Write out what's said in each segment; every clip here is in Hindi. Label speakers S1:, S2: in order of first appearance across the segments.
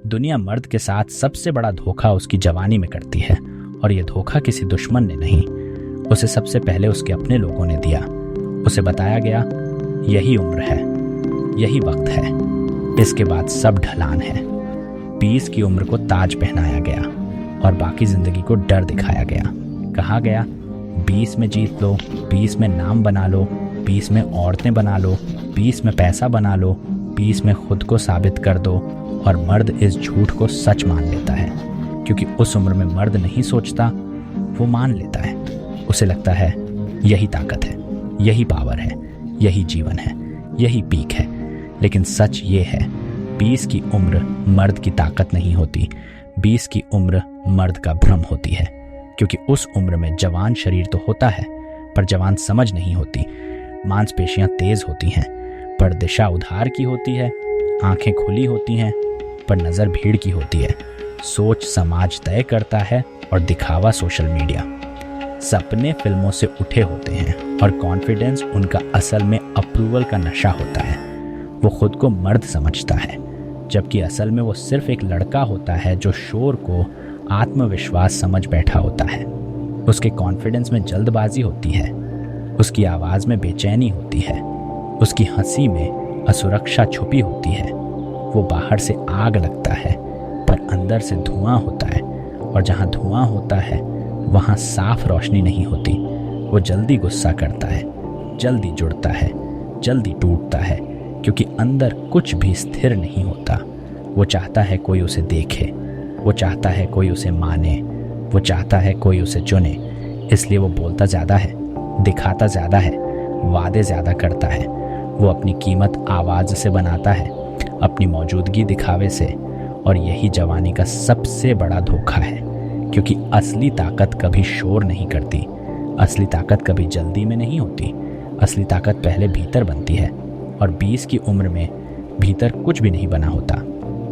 S1: दुनिया मर्द के साथ सबसे बड़ा धोखा उसकी जवानी में करती है, और यह धोखा किसी दुश्मन ने नहीं, उसे सबसे पहले उसके अपने लोगों ने दिया। उसे बताया गया, यही उम्र है, यही वक्त है, इसके बाद सब ढलान है। 20 की उम्र को ताज पहनाया गया और बाकी जिंदगी को डर दिखाया गया। कहा गया 20 में जीत लो, 20 में नाम बना लो, 20 में औरतें बना लो, 20 में पैसा बना लो, 20 में खुद को साबित कर दो। और मर्द इस झूठ को सच मान लेता है, क्योंकि उस उम्र में मर्द नहीं सोचता, वो मान लेता है। उसे लगता है यही ताकत है, यही पावर है, यही जीवन है, यही पीक है। लेकिन सच ये है, 20 की उम्र मर्द की ताकत नहीं होती, 20 की उम्र मर्द का भ्रम होती है। क्योंकि उस उम्र में जवान शरीर तो होता है, पर जवान समझ नहीं होती। मांसपेशियां तेज होती हैं, पर दिशा उधार की होती है। आंखें खुली होती हैं, पर नजर भीड़ की होती है। सोच समाज तय करता है और दिखावा सोशल मीडिया। सपने फिल्मों से उठे होते हैं और कॉन्फिडेंस उनका असल में अप्रूवल का नशा होता है। वो खुद को मर्द समझता है, जबकि असल में वो सिर्फ एक लड़का होता है जो शोर को आत्मविश्वास समझ बैठा होता है। उसके कॉन्फिडेंस में जल्दबाजी होती है, उसकी आवाज़ में बेचैनी होती है, उसकी हंसी में असुरक्षा छुपी होती है। वो बाहर से आग लगता है, पर अंदर से धुआं होता है, और जहाँ धुआं होता है वहाँ साफ रोशनी नहीं होती। वो जल्दी गुस्सा करता है, जल्दी जुड़ता है, जल्दी टूटता है, क्योंकि अंदर कुछ भी स्थिर नहीं होता। वो चाहता है कोई उसे देखे, वो चाहता है कोई उसे माने, वो चाहता है कोई उसे चुने। इसलिए वो बोलता ज़्यादा है, दिखाता ज़्यादा है, वादे ज़्यादा करता है। वो अपनी कीमत आवाज़ से बनाता है, अपनी मौजूदगी दिखावे से। और यही जवानी का सबसे बड़ा धोखा है, क्योंकि असली ताकत कभी शोर नहीं करती, असली ताकत कभी जल्दी में नहीं होती। असली ताकत पहले भीतर बनती है, और 20 की उम्र में भीतर कुछ भी नहीं बना होता।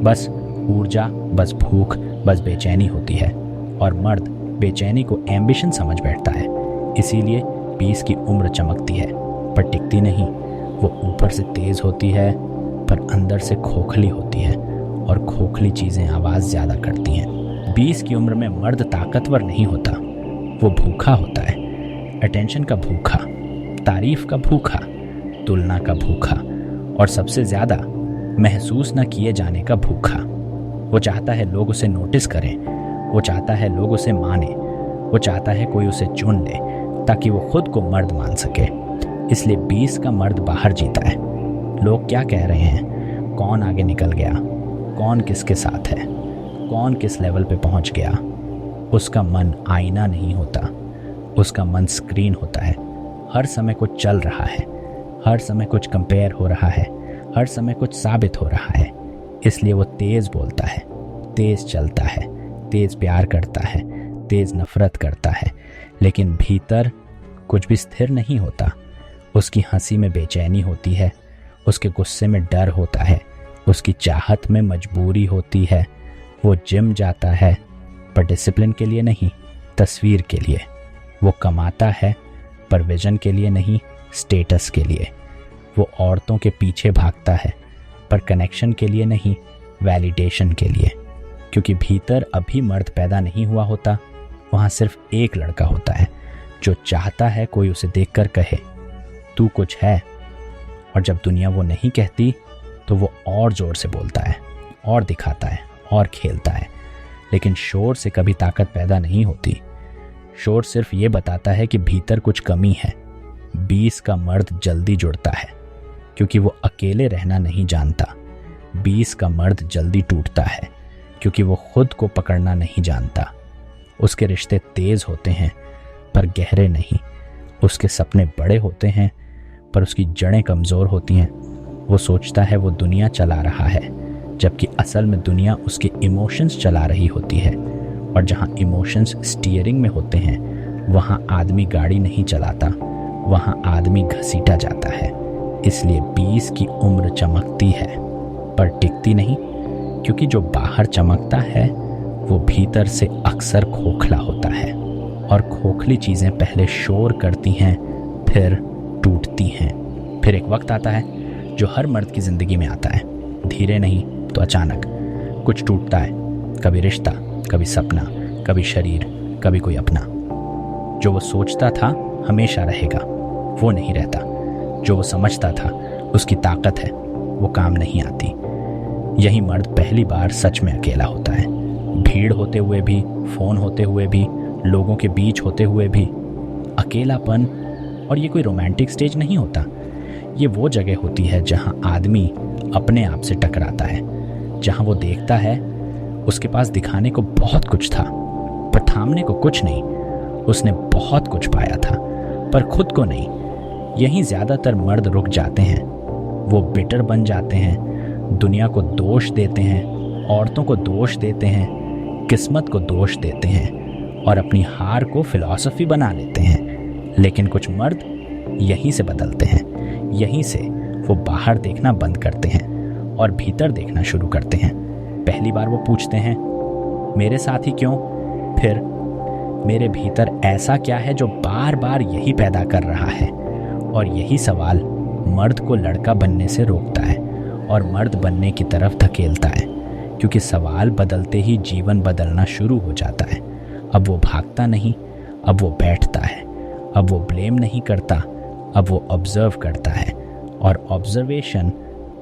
S1: बस ऊर्जा, बस भूख, बस बेचैनी होती है। और मर्द बेचैनी को एम्बिशन समझ बैठता है। इसीलिए 20 की उम्र चमकती है, पर टिकती नहीं। वो ऊपर से तेज होती है, पर अंदर से खोखली होती है, और खोखली चीज़ें आवाज़ ज़्यादा करती हैं। 20 की उम्र में मर्द ताकतवर नहीं होता, वो भूखा होता है। अटेंशन का भूखा, तारीफ का भूखा, तुलना का भूखा, और सबसे ज़्यादा महसूस न किए जाने का भूखा। वो चाहता है लोग उसे नोटिस करें, वो चाहता है लोग उसे माने, वो चाहता है कोई उसे चुन ले, ताकि वो खुद को मर्द मान सके। इसलिए 20 का मर्द बाहर जीता है। लोग क्या कह रहे हैं, कौन आगे निकल गया, कौन किसके साथ है, कौन किस लेवल पे पहुंच गया। उसका मन आईना नहीं होता, उसका मन स्क्रीन होता है। हर समय कुछ चल रहा है, हर समय कुछ कंपेयर हो रहा है, हर समय कुछ साबित हो रहा है। इसलिए वो तेज बोलता है, तेज चलता है, तेज प्यार करता है, तेज नफरत करता है, लेकिन भीतर कुछ भी स्थिर नहीं होता। उसकी हंसी में बेचैनी होती है, उसके गुस्से में डर होता है, उसकी चाहत में मजबूरी होती है। वो जिम जाता है, पर डिसिप्लिन के लिए नहीं, तस्वीर के लिए। वो कमाता है, पर विजन के लिए नहीं, स्टेटस के लिए। वो औरतों के पीछे भागता है, पर कनेक्शन के लिए नहीं, वैलिडेशन के लिए। क्योंकि भीतर अभी मर्द पैदा नहीं हुआ होता, वहाँ सिर्फ एक लड़का होता है जो चाहता है कोई उसे देखकर कहे तू कुछ है। और जब दुनिया वो नहीं कहती, तो वो और जोर से बोलता है, और दिखाता है, और खेलता है। लेकिन शोर से कभी ताकत पैदा नहीं होती। शोर सिर्फ ये बताता है कि भीतर कुछ कमी है। 20 का मर्द जल्दी जुड़ता है, क्योंकि वो अकेले रहना नहीं जानता। 20 का मर्द जल्दी टूटता है, क्योंकि वो खुद को पकड़ना नहीं जानता। उसके रिश्ते तेज होते हैं, पर गहरे नहीं। उसके सपने बड़े होते हैं, पर उसकी जड़ें कमज़ोर होती हैं। वो सोचता है वो दुनिया चला रहा है, जबकि असल में दुनिया उसके इमोशंस चला रही होती है। और जहाँ इमोशंस स्टीयरिंग में होते हैं, वहाँ आदमी गाड़ी नहीं चलाता, वहाँ आदमी घसीटा जाता है। इसलिए 20 की उम्र चमकती है, पर टिकती नहीं, क्योंकि जो बाहर चमकता है वो भीतर से अक्सर खोखला होता है। और खोखली चीज़ें पहले शोर करती हैं, फिर टूटती हैं। फिर एक वक्त आता है जो हर मर्द की ज़िंदगी में आता है, धीरे नहीं तो अचानक। कुछ टूटता है, कभी रिश्ता, कभी सपना, कभी शरीर, कभी कोई अपना। जो वो सोचता था हमेशा रहेगा, वो नहीं रहता। जो वो समझता था उसकी ताकत है, वो काम नहीं आती। यही मर्द पहली बार सच में अकेला होता है। भीड़ होते हुए भी, फोन होते हुए भी, लोगों के बीच होते हुए भी अकेलापन। और ये कोई रोमांटिक स्टेज नहीं होता, ये वो जगह होती है जहां आदमी अपने आप से टकराता है, जहां वो देखता है उसके पास दिखाने को बहुत कुछ था पर थामने को कुछ नहीं। उसने बहुत कुछ पाया था पर खुद को नहीं। यहीं ज्यादातर मर्द रुक जाते हैं। वो बिटर बन जाते हैं, दुनिया को दोष देते हैं, औरतों को दोष देते हैं, किस्मत को दोष देते हैं और अपनी हार को फिलॉसफी बना लेते हैं। लेकिन कुछ मर्द यहीं से बदलते हैं। यहीं से वो बाहर देखना बंद करते हैं और भीतर देखना शुरू करते हैं। पहली बार वो पूछते हैं, मेरे साथ ही क्यों? फिर, मेरे भीतर ऐसा क्या है जो बार बार यही पैदा कर रहा है? और यही सवाल मर्द को लड़का बनने से रोकता है और मर्द बनने की तरफ धकेलता है, क्योंकि सवाल बदलते ही जीवन बदलना शुरू हो जाता है। अब वो भागता नहीं, अब वो बैठता है। अब वो ब्लेम नहीं करता, अब वो ऑब्जर्व करता है। और ऑब्जर्वेशन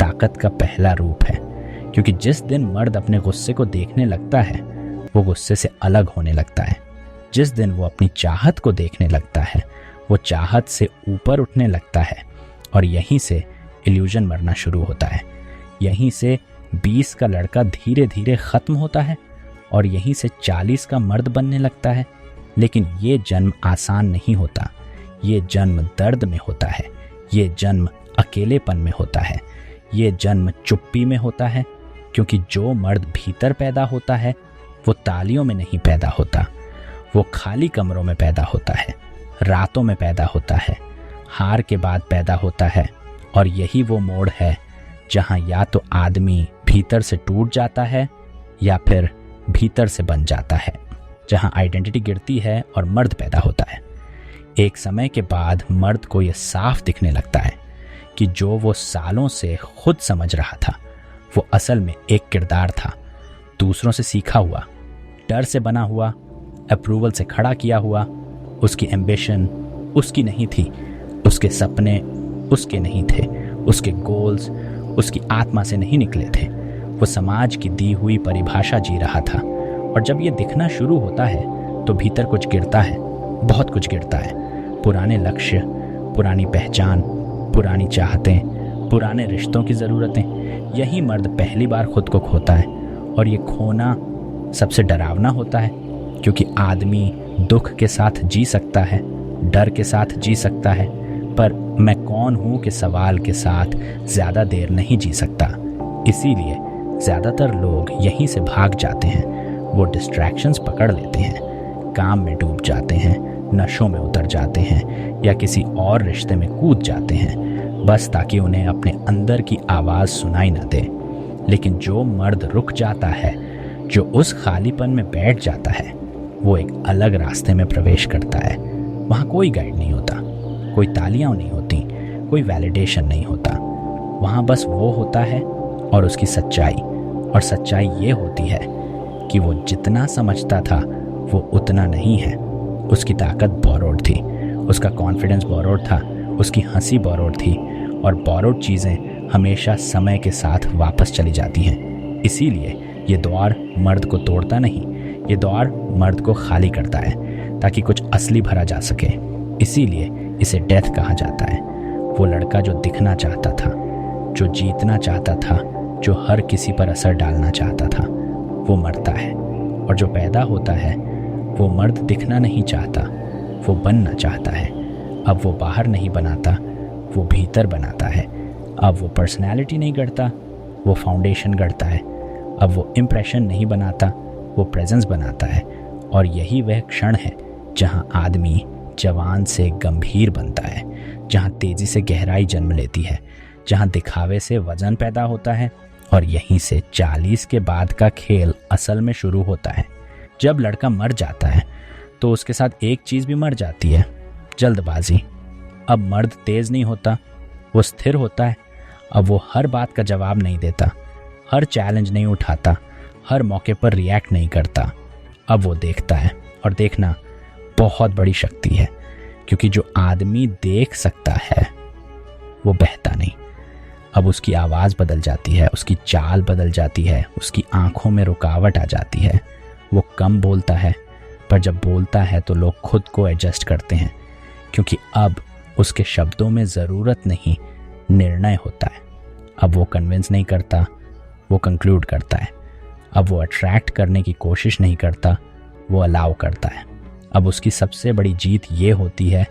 S1: ताकत का पहला रूप है, क्योंकि जिस दिन मर्द अपने गुस्से को देखने लगता है वो गुस्से से अलग होने लगता है। जिस दिन वो अपनी चाहत को देखने लगता है वो चाहत से ऊपर उठने लगता है। और यहीं से इल्यूजन मरना शुरू होता है। यहीं से 20 का लड़का धीरे धीरे खत्म होता है और यहीं से 40 का मर्द बनने लगता है। लेकिन ये जन्म आसान नहीं होता। ये जन्म दर्द में होता है, ये जन्म अकेलेपन में होता है, ये जन्म चुप्पी में होता है। क्योंकि जो मर्द भीतर पैदा होता है वो तालियों में नहीं पैदा होता, वो खाली कमरों में पैदा होता है, रातों में पैदा होता है, हार के बाद पैदा होता है। और यही वो मोड़ है जहां या तो आदमी भीतर से टूट जाता है या फिर भीतर से बन जाता है, जहां आइडेंटिटी गिरती है और मर्द पैदा होता है। एक समय के बाद मर्द को यह साफ दिखने लगता है कि जो वो सालों से खुद समझ रहा था वो असल में एक किरदार था, दूसरों से सीखा हुआ, डर से बना हुआ, अप्रूवल से खड़ा किया हुआ। उसकी एम्बिशन उसकी नहीं थी, उसके सपने उसके नहीं थे, उसके गोल्स उसकी आत्मा से नहीं निकले थे। वो समाज की दी हुई परिभाषा जी रहा था। और जब ये दिखना शुरू होता है तो भीतर कुछ गिरता है, बहुत कुछ गिरता है। पुराने लक्ष्य, पुरानी पहचान, पुरानी चाहतें, पुराने रिश्तों की ज़रूरतें। यही मर्द पहली बार खुद को खोता है। और ये खोना सबसे डरावना होता है, क्योंकि आदमी दुख के साथ जी सकता है, डर के साथ जी सकता है, पर मैं कौन हूँ के सवाल के साथ ज़्यादा देर नहीं जी सकता। इसीलिए ज़्यादातर लोग यहीं से भाग जाते हैं। वो डिस्ट्रैक्शंस पकड़ लेते हैं, काम में डूब जाते हैं, नशों में उतर जाते हैं या किसी और रिश्ते में कूद जाते हैं, बस ताकि उन्हें अपने अंदर की आवाज़ सुनाई न दे। लेकिन जो मर्द रुक जाता है, जो उस खालीपन में बैठ जाता है, वो एक अलग रास्ते में प्रवेश करता है। वहाँ कोई गाइड नहीं होता, कोई तालियां नहीं होती, कोई वैलिडेशन नहीं होता। वहाँ बस वो होता है और उसकी सच्चाई। और सच्चाई ये होती है कि वो जितना समझता था वो उतना नहीं है। उसकी ताकत बोरोड थी, उसका कॉन्फिडेंस बोरोड था, उसकी हंसी बोरोड थी। और बोरोड चीज़ें हमेशा समय के साथ वापस चली जाती हैं। इसीलिए ये द्वार मर्द को तोड़ता नहीं, ये द्वार मर्द को खाली करता है ताकि कुछ असली भरा जा सके। इसीलिए इसे डेथ कहा जाता है। वो लड़का जो दिखना चाहता था, जो जीतना चाहता था, जो हर किसी पर असर डालना चाहता था, वो मरता है। और जो पैदा होता है वो मर्द दिखना नहीं चाहता, वो बनना चाहता है। अब वो बाहर नहीं बनाता, वो भीतर बनाता है। अब वो पर्सनैलिटी नहीं गढ़ता, वो फाउंडेशन गढ़ता है। अब वो इम्प्रेशन नहीं बनाता, वो प्रेजेंस बनाता है। और यही वह क्षण है जहां आदमी जवान से गंभीर बनता है, जहां तेजी से गहराई जन्म लेती है, जहां दिखावे से वजन पैदा होता है। और यहीं से 40 के बाद का खेल असल में शुरू होता है। जब लड़का मर जाता है तो उसके साथ एक चीज़ भी मर जाती है, जल्दबाजी। अब मर्द तेज नहीं होता, वो स्थिर होता है। अब वो हर बात का जवाब नहीं देता, हर चैलेंज नहीं उठाता, हर मौके पर रिएक्ट नहीं करता, अब वो देखता है। और देखना बहुत बड़ी शक्ति है, क्योंकि जो आदमी देख सकता है वो बहता नहीं। अब उसकी आवाज़ बदल जाती है, उसकी चाल बदल जाती है, उसकी आंखों में रुकावट आ जाती है। वो कम बोलता है, पर जब बोलता है तो लोग खुद को एडजस्ट करते हैं, क्योंकि अब उसके शब्दों में ज़रूरत नहीं, निर्णय होता है। अब वो कन्विंस नहीं करता, वो कंक्लूड करता है। अब वो अट्रैक्ट करने की कोशिश नहीं करता, वो अलाउ करता है। अब उसकी सबसे बड़ी जीत ये होती है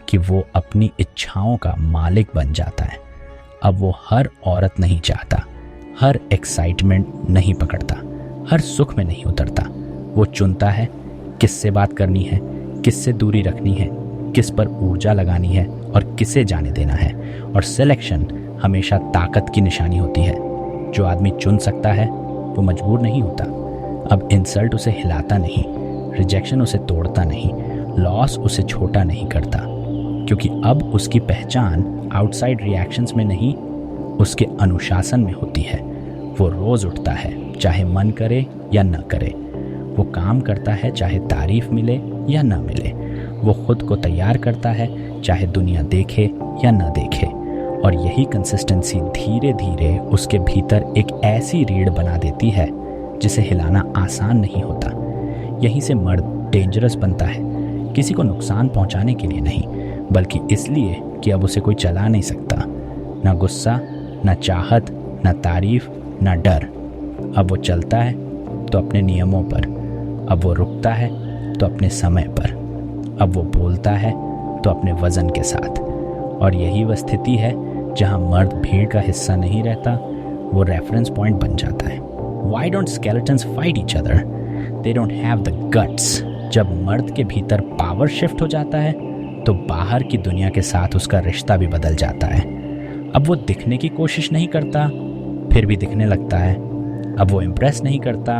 S1: कि वो अपनी इच्छाओं का मालिक बन जाता है। अब वो हर औरत नहीं चाहता, हर एक्साइटमेंट नहीं पकड़ता, हर सुख में नहीं उतरता। वो चुनता है किससे बात करनी है, किससे दूरी रखनी है, किस पर ऊर्जा लगानी है और किसे जाने देना है। और सिलेक्शन हमेशा ताकत की निशानी होती है। जो आदमी चुन सकता है वो मजबूर नहीं होता। अब इंसल्ट उसे हिलाता नहीं, रिजेक्शन उसे तोड़ता नहीं, लॉस उसे छोटा नहीं करता, क्योंकि अब उसकी पहचान आउटसाइड रिएक्शंस में नहीं, उसके अनुशासन में होती है। वो रोज उठता है, चाहे मन करे या न करे। वो काम करता है, चाहे तारीफ मिले या न मिले। वो खुद को तैयार करता है, चाहे दुनिया देखे या न देखे। और यही कंसिस्टेंसी धीरे धीरे उसके भीतर एक ऐसी रीढ़ बना देती है जिसे हिलाना आसान नहीं होता। यहीं से मर्द डेंजरस बनता है, किसी को नुकसान पहुंचाने के लिए नहीं, बल्कि इसलिए कि अब उसे कोई चला नहीं सकता। ना गुस्सा, ना चाहत, ना तारीफ, ना डर। अब वो चलता है तो अपने नियमों पर, अब वो रुकता है तो अपने समय पर, अब वो बोलता है तो अपने वजन के साथ। और यही वह स्थिति है जहां मर्द भीड़ का हिस्सा नहीं रहता, वो रेफरेंस पॉइंट बन जाता है। Why don't skeletons fight each other? They don't have the guts. जब मर्द के भीतर पावर शिफ्ट हो जाता है तो बाहर की दुनिया के साथ उसका रिश्ता भी बदल जाता है। अब वो दिखने की कोशिश नहीं करता, फिर भी दिखने लगता है। अब वो इम्प्रेस नहीं करता,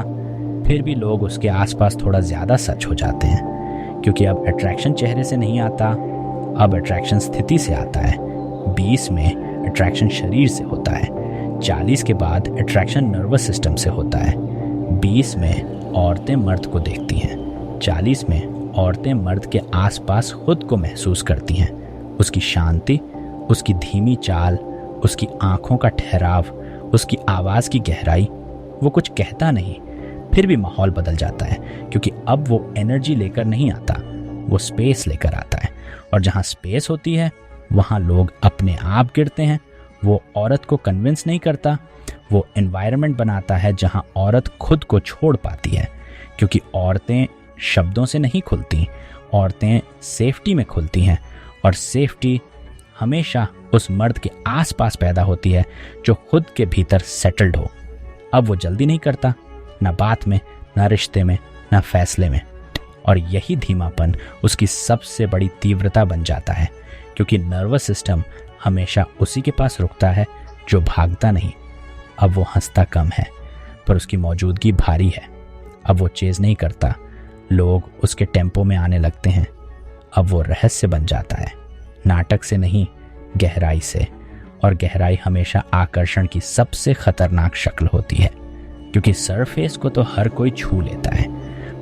S1: फिर भी लोग उसके आसपास थोड़ा ज़्यादा सच हो जाते हैं, क्योंकि अब अट्रैक्शन चेहरे से नहीं आता, अब अट्रैक्शन स्थिति से आता है। 20 में अट्रैक्शन शरीर से होता है, 40 के बाद अट्रैक्शन नर्वस सिस्टम से होता है। 20 में औरतें मर्द को देखती हैं, 40 में औरतें मर्द के आसपास खुद को महसूस करती हैं। उसकी शांति, उसकी धीमी चाल, उसकी आंखों का ठहराव, उसकी आवाज़ की गहराई। वो कुछ कहता नहीं, फिर भी माहौल बदल जाता है, क्योंकि अब वो एनर्जी लेकर नहीं आता, वो स्पेस लेकर आता है। और जहाँ स्पेस होती है वहाँ लोग अपने आप गिरते हैं। वो औरत को कन्विंस नहीं करता, वो एनवायरनमेंट बनाता है जहाँ औरत खुद को छोड़ पाती है, क्योंकि औरतें शब्दों से नहीं खुलती, औरतें सेफ्टी में खुलती हैं। और सेफ्टी हमेशा उस मर्द के आसपास पैदा होती है जो खुद के भीतर सेटल्ड हो। अब वो जल्दी नहीं करता, ना बात में, ना रिश्ते में, ना फैसले में। और यही धीमापन उसकी सबसे बड़ी तीव्रता बन जाता है, क्योंकि नर्वस सिस्टम हमेशा उसी के पास रुकता है जो भागता नहीं। अब वो हंसता कम है, पर उसकी मौजूदगी भारी है। अब वो चेज़ नहीं करता, लोग उसके टेम्पो में आने लगते हैं। अब वो रहस्य बन जाता है, नाटक से नहीं, गहराई से। और गहराई हमेशा आकर्षण की सबसे खतरनाक शक्ल होती है, क्योंकि सरफेस को तो हर कोई छू लेता है,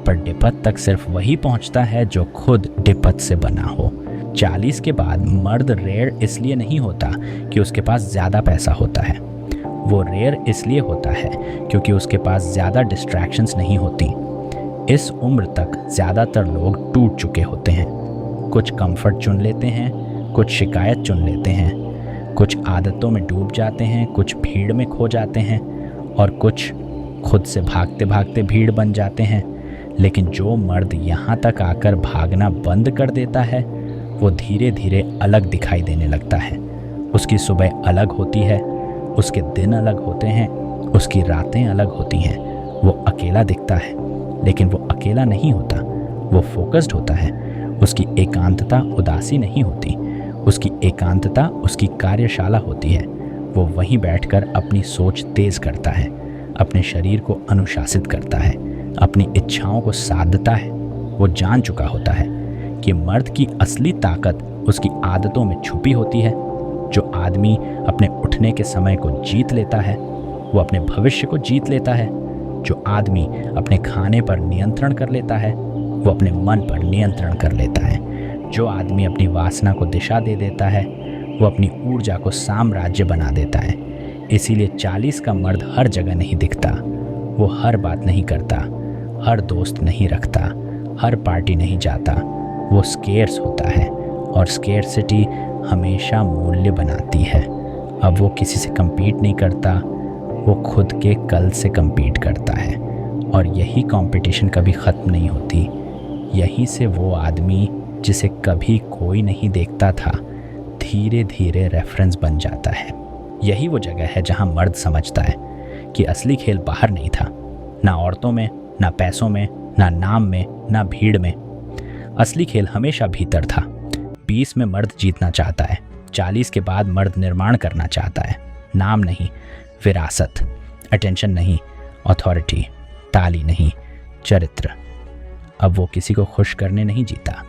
S1: पर डिपत तक सिर्फ वही पहुंचता है जो खुद डिपत से बना हो। 40 के बाद मर्द रेयर इसलिए नहीं होता कि उसके पास ज़्यादा पैसा होता है, वो रेयर इसलिए होता है क्योंकि उसके पास ज़्यादा डिस्ट्रैक्शंस नहीं होती। इस उम्र तक ज़्यादातर लोग टूट चुके होते हैं, कुछ कंफर्ट चुन लेते हैं, कुछ शिकायत चुन लेते हैं, कुछ आदतों में डूब जाते हैं, कुछ भीड़ में खो जाते हैं, और कुछ खुद से भागते भागते भीड़ बन जाते हैं। लेकिन जो मर्द यहाँ तक आकर भागना बंद कर देता है वो धीरे धीरे अलग दिखाई देने लगता है। उसकी सुबह अलग होती है, उसके दिन अलग होते हैं, उसकी रातें अलग होती हैं। वो अकेला दिखता है, लेकिन वो अकेला नहीं होता, वो फोकस्ड होता है। उसकी एकांतता उदासी नहीं होती, उसकी एकांतता उसकी कार्यशाला होती है। वो वहीं बैठकर अपनी सोच तेज करता है, अपने शरीर को अनुशासित करता है, अपनी इच्छाओं को साधता है। वो जान चुका होता है कि मर्द की असली ताकत उसकी आदतों में छुपी होती है। जो आदमी अपने उठने के समय को जीत लेता है, वो अपने भविष्य को जीत लेता है। जो आदमी अपने खाने पर नियंत्रण कर लेता है वो अपने मन पर नियंत्रण कर लेता है। जो आदमी अपनी वासना को दिशा दे देता है वो अपनी ऊर्जा को साम्राज्य बना देता है। इसीलिए 40 का मर्द हर जगह नहीं दिखता, वो हर बात नहीं करता, हर दोस्त नहीं रखता, हर पार्टी नहीं जाता। वो स्केर्स होता है और स्केर्सिटी हमेशा मूल्य बनाती है। अब वो किसी से compete नहीं करता, वो खुद के कल से compete करता है और यही कंपटीशन कभी ख़त्म नहीं होती। यहीं से वो आदमी जिसे कभी कोई नहीं देखता था धीरे धीरे रेफरेंस बन जाता है। यही वो जगह है जहां मर्द समझता है कि असली खेल बाहर नहीं था, ना औरतों में, ना पैसों में, ना नाम में, ना भीड़ में। असली खेल हमेशा भीतर था। 20 में मर्द जीतना चाहता है, 40 के बाद मर्द निर्माण करना चाहता है। नाम नहीं, विरासत, अटेंशन नहीं, अथॉरिटी, ताली नहीं, चरित्र। अब वो किसी को खुश करने नहीं जीता,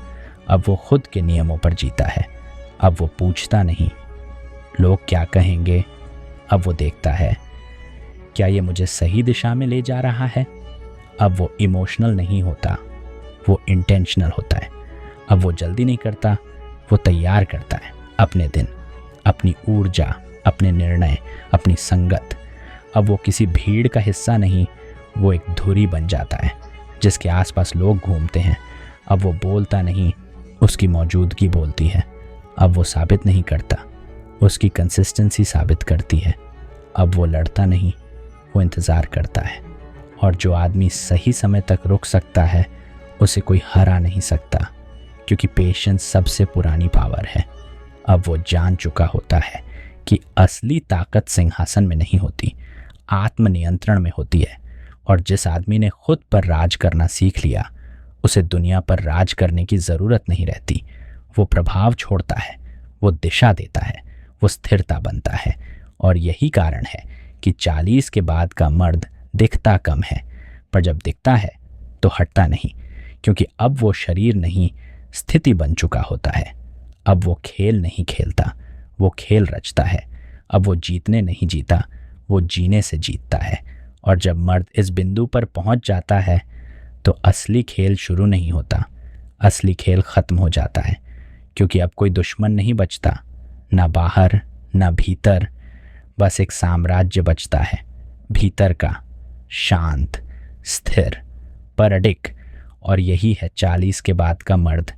S1: अब वो खुद के नियमों पर जीता है। अब वो पूछता नहीं लोग क्या कहेंगे, अब वो देखता है क्या ये मुझे सही दिशा में ले जा रहा है। अब वो इमोशनल नहीं होता, वो इंटेंशनल होता है। अब वो जल्दी नहीं करता, वो तैयार करता है अपने दिन, अपनी ऊर्जा, अपने निर्णय, अपनी संगत। अब वो किसी भीड़ का हिस्सा नहीं, वो एक धुरी बन जाता है जिसके आसपास लोग घूमते हैं। अब वो बोलता नहीं, उसकी मौजूदगी बोलती है। अब वो साबित नहीं करता, उसकी कंसिस्टेंसी साबित करती है। अब वो लड़ता नहीं, वो इंतज़ार करता है। और जो आदमी सही समय तक रुक सकता है उसे कोई हरा नहीं सकता, क्योंकि पेशेंस सबसे पुरानी पावर है। अब वो जान चुका होता है कि असली ताकत सिंहासन में नहीं होती, आत्मनियंत्रण में होती है। और जिस आदमी ने खुद पर राज करना सीख लिया उसे दुनिया पर राज करने की ज़रूरत नहीं रहती। वो प्रभाव छोड़ता है, वो दिशा देता है, वो स्थिरता बनता है। और यही कारण है कि 40 के बाद का मर्द दिखता कम है, पर जब दिखता है तो हटता नहीं, क्योंकि अब वो शरीर नहीं स्थिति बन चुका होता है। अब वो खेल नहीं खेलता, वो खेल रचता है। अब वो जीतने नहीं जीता, वो जीने से जीतता है। और जब मर्द इस बिंदु पर पहुंच जाता है तो असली खेल शुरू नहीं होता, असली खेल ख़त्म हो जाता है। क्योंकि अब कोई दुश्मन नहीं बचता, ना बाहर ना भीतर, बस एक साम्राज्य बचता है भीतर का, शांत, स्थिर, पर अडिग। और यही है 40 के बाद का मर्द,